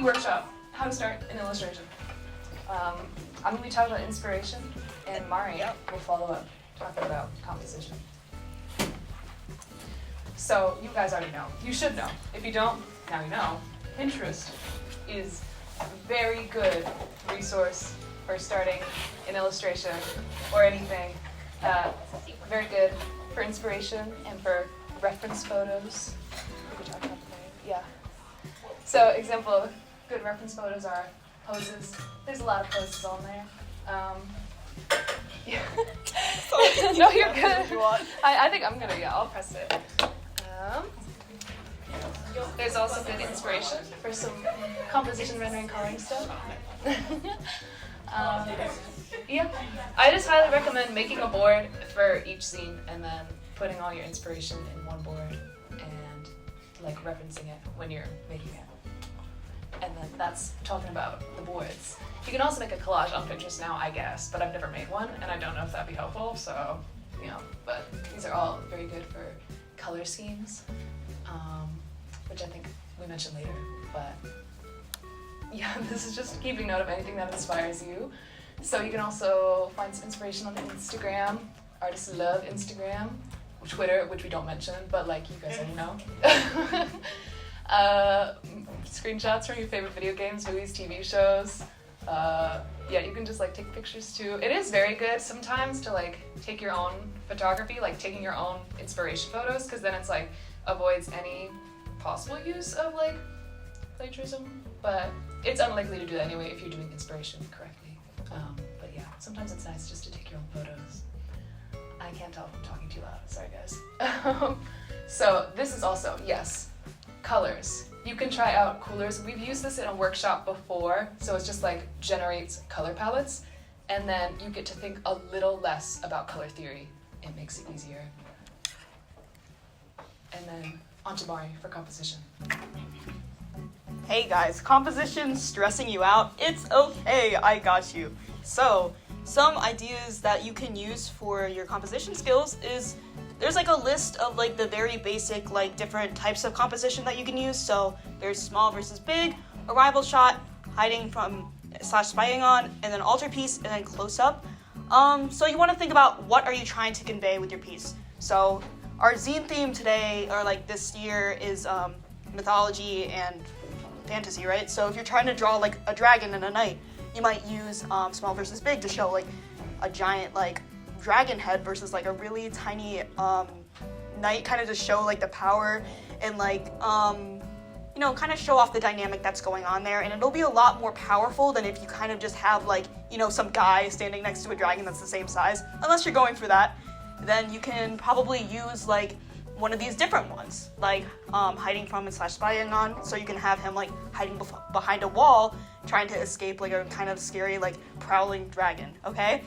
workshop, how to start an illustration. I'm going to be talking about inspiration, and Mari will follow up talking about composition. So you guys already know. You should know. If you don't, now you know. Pinterest is a very good resource for starting an illustration or anything. Very good for inspiration and for reference photos. We talked about today. Yeah. So example, good reference photos are poses. There's a lot of poses on there. Yeah. No, you're good. I think I'm gonna, I'll press it. There's also good inspiration for some composition, rendering, coloring stuff. Yeah, I just highly recommend making a board for each scene and then putting all your inspiration in one board and like referencing it when you're making it. And then that's talking about the boards. You can also make a collage on Pinterest now, I guess, but I've never made one and I don't know if that'd be helpful, so, you know, but these are all very good for color schemes, which I think we mentioned later, but yeah, this is just keeping note of anything that inspires you. So you can also find some inspiration on Instagram. Artists love Instagram. Twitter, which we don't mention, but like you guys already know. Screenshots from your favorite video games, movies, TV shows. Yeah, you can just like take pictures too. It is very good sometimes to like take your own photography, like taking your own inspiration photos, because then it's like avoids any possible use of like plagiarism, but it's unlikely to do that anyway if you're doing inspiration correctly. But yeah, sometimes it's nice just to take your own photos. I can't tell if I'm talking too loud, sorry guys. So this is also, yes, colors. You can try out coolers. We've used this in a workshop before, so it's just like generates color palettes, and then you get to think a little less about color theory. It makes it easier. And then on to Mari for composition. Hey guys, composition stressing you out? It's okay, I got you. So, some ideas that you can use for your composition skills is there's like a list of like the very basic like different types of composition that you can use. So there's small versus big, arrival shot, hiding from / spying on, and then altarpiece, and then close up. So you want to think about what are you trying to convey with your piece. So our zine theme today, or like this year, is mythology and fantasy, right? So if you're trying to draw like a dragon and a knight, you might use small versus big to show like a giant like dragon head versus like a really tiny knight, kind of to show like the power and like you know, kind of show off the dynamic that's going on there. And it'll be a lot more powerful than if you kind of just have like, you know, some guy standing next to a dragon that's the same size. Unless you're going for that, then you can probably use like one of these different ones, like hiding from and / spying on, so you can have him like hiding behind a wall trying to escape like a kind of scary like prowling dragon, okay?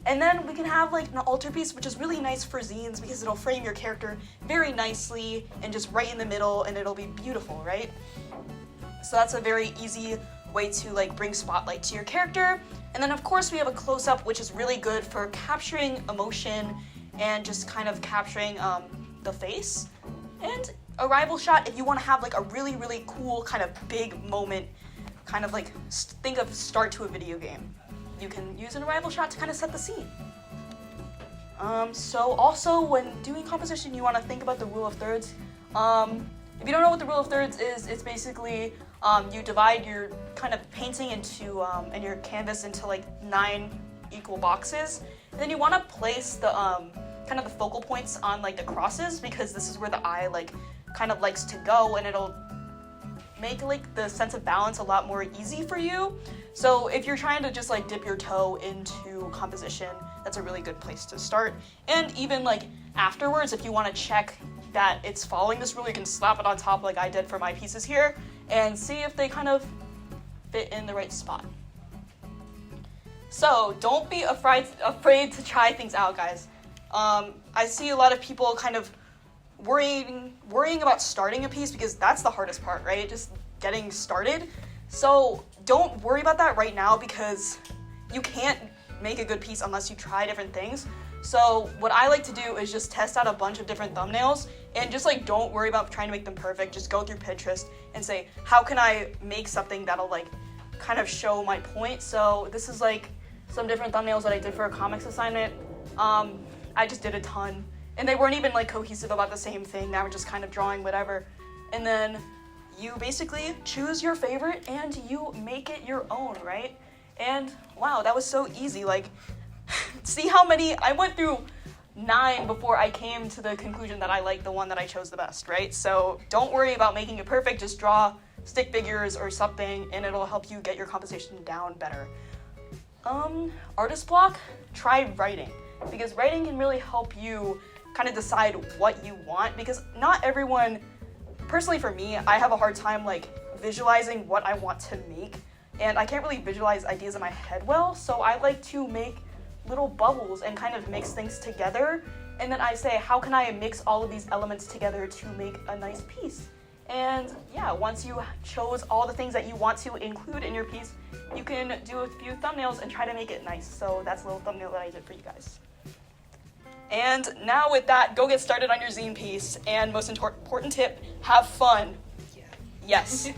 And then we can have like an altarpiece, which is really nice for zines because it'll frame your character very nicely and just right in the middle, and it'll be beautiful, right? So that's a very easy way to like bring spotlight to your character. And then of course we have a close-up, which is really good for capturing emotion and just kind of capturing the face. And a rival shot if you want to have like a really, really cool kind of big moment, kind of like think of start to a video game. You can use an arrival shot to kind of set the scene. So also when doing composition, you want to think about the rule of thirds. If you don't know what the rule of thirds is, it's basically you divide your kind of painting into and your canvas into like 9 equal boxes. And then you want to place the kind of the focal points on like the crosses, because this is where the eye like kind of likes to go, and it'll make like the sense of balance a lot more easy for you. So if you're trying to just like dip your toe into composition, that's a really good place to start. And even like afterwards, if you want to check that it's following this rule, you can slap it on top like I did for my pieces here and see if they kind of fit in the right spot. So don't be afraid to try things out, guys. I see a lot of people kind of worrying about starting a piece, because that's the hardest part, right? Just getting started. So don't worry about that right now, because you can't make a good piece unless you try different things. So what I like to do is just test out a bunch of different thumbnails and just like don't worry about trying to make them perfect. Just go through Pinterest and say, how can I make something that'll like kind of show my point? So this is like some different thumbnails that I did for a comics assignment. I just did a ton, and they weren't even like cohesive about the same thing. They were just kind of drawing whatever. And then you basically choose your favorite and you make it your own, right? And wow, that was so easy. Like, see how many, I went through 9 before I came to the conclusion that I liked the one that I chose the best, right? So don't worry about making it perfect, just draw stick figures or something and it'll help you get your composition down better. Artist block, try writing, because writing can really help you kind of decide what you want, because not everyone, personally for me, I have a hard time like visualizing what I want to make, and I can't really visualize ideas in my head well, so I like to make little bubbles and kind of mix things together, and then I say, how can I mix all of these elements together to make a nice piece? And yeah, once you chose all the things that you want to include in your piece, you can do a few thumbnails and try to make it nice. So that's a little thumbnail that I did for you guys. And now with that, go get started on your zine piece. And most important tip, have fun. Yeah. Yes.